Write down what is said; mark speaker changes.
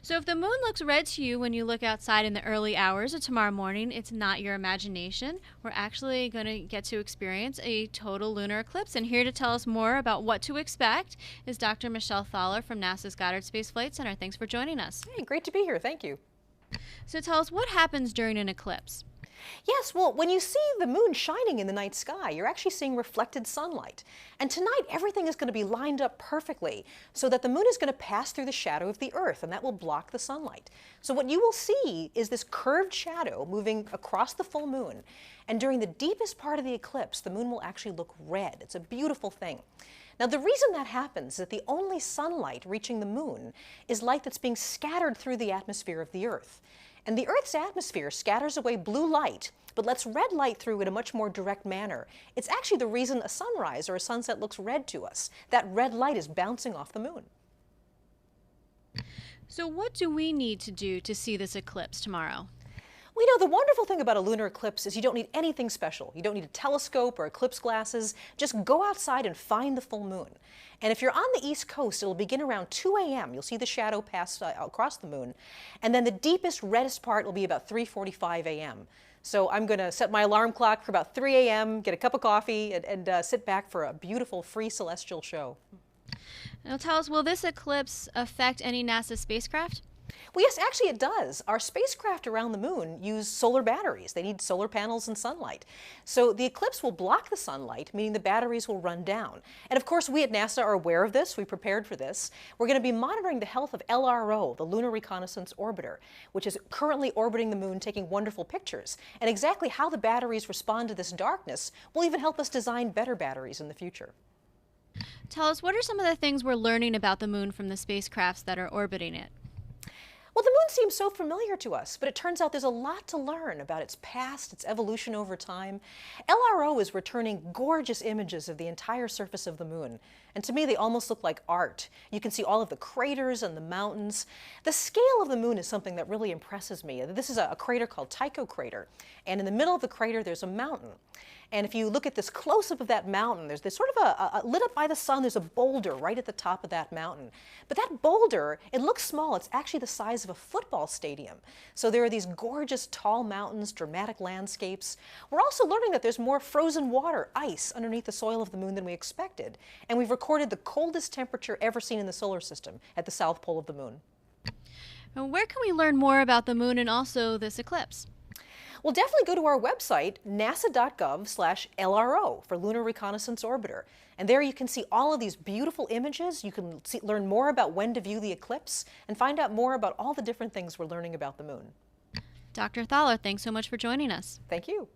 Speaker 1: So if the moon looks red to you when you look outside in the early hours of tomorrow morning, it's not your imagination. We're actually going to get to experience a total lunar eclipse. And here to tell us more about what to expect is Dr. Michelle Thaller from NASA's Goddard Space Flight Center. Thanks for joining us.
Speaker 2: Hey, great to be here. Thank you.
Speaker 1: So tell us what happens during an eclipse.
Speaker 2: Yes, well, when you see the moon shining in the night sky, you're actually seeing reflected sunlight. And tonight, everything is going to be lined up perfectly so that the moon is going to pass through the shadow of the Earth, and that will block the sunlight. So what you will see is this curved shadow moving across the full moon. And during the deepest part of the eclipse, the moon will actually look red. It's a beautiful thing. Now, the reason that happens is that the only sunlight reaching the moon is light that's being scattered through the atmosphere of the Earth. And the Earth's atmosphere scatters away blue light, but lets red light through in a much more direct manner. It's actually the reason a sunrise or a sunset looks red to us. That red light is bouncing off the moon.
Speaker 1: So what do we need to do to see this eclipse tomorrow?
Speaker 2: Well, you know, the wonderful thing about a lunar eclipse is you don't need anything special. You don't need a telescope or eclipse glasses. Just go outside and find the full moon. And if you're on the East Coast, it'll begin around 2 a.m. You'll see the shadow pass across the moon. And then the deepest, reddest part will be about 3:45 a.m. So I'm going to set my alarm clock for about 3 a.m., get a cup of coffee, and sit back for a beautiful, free celestial show.
Speaker 1: Now tell us, will this eclipse affect any NASA spacecraft?
Speaker 2: Well, yes, actually it does. Our spacecraft around the moon use solar batteries. They need solar panels and sunlight. So the eclipse will block the sunlight, meaning the batteries will run down. And of course, we at NASA are aware of this. We prepared for this. We're going to be monitoring the health of LRO, the Lunar Reconnaissance Orbiter, which is currently orbiting the moon, taking wonderful pictures. And exactly how the batteries respond to this darkness will even help us design better batteries in the future.
Speaker 1: Tell us, what are some of the things we're learning about the moon from the spacecrafts that are orbiting it?
Speaker 2: Well, the moon seems so familiar to us, but it turns out there's a lot to learn about its past, its evolution over time. LRO is returning gorgeous images of the entire surface of the moon, and to me they almost look like art. You can see all of the craters and the mountains. The scale of the moon is something that really impresses me. This is a crater called Tycho crater, and in the middle of the crater there's a mountain. And if you look at this close-up of that mountain, there's this sort of lit up by the sun, there's a boulder right at the top of that mountain. But that boulder, it looks small. It's actually the size of a football stadium. So there are these gorgeous tall mountains, dramatic landscapes. We're also learning that there's more frozen water, ice, underneath the soil of the moon than we expected. And we've recorded the coldest temperature ever seen in the solar system at the south pole of the moon.
Speaker 1: Now, where can we learn more about the moon and also this eclipse?
Speaker 2: Well, definitely go to our website, nasa.gov/LRO for Lunar Reconnaissance Orbiter. And there you can see all of these beautiful images. You can learn more about when to view the eclipse and find out more about all the different things we're learning about the moon.
Speaker 1: Dr. Thaller, thanks so much for joining us.
Speaker 2: Thank you.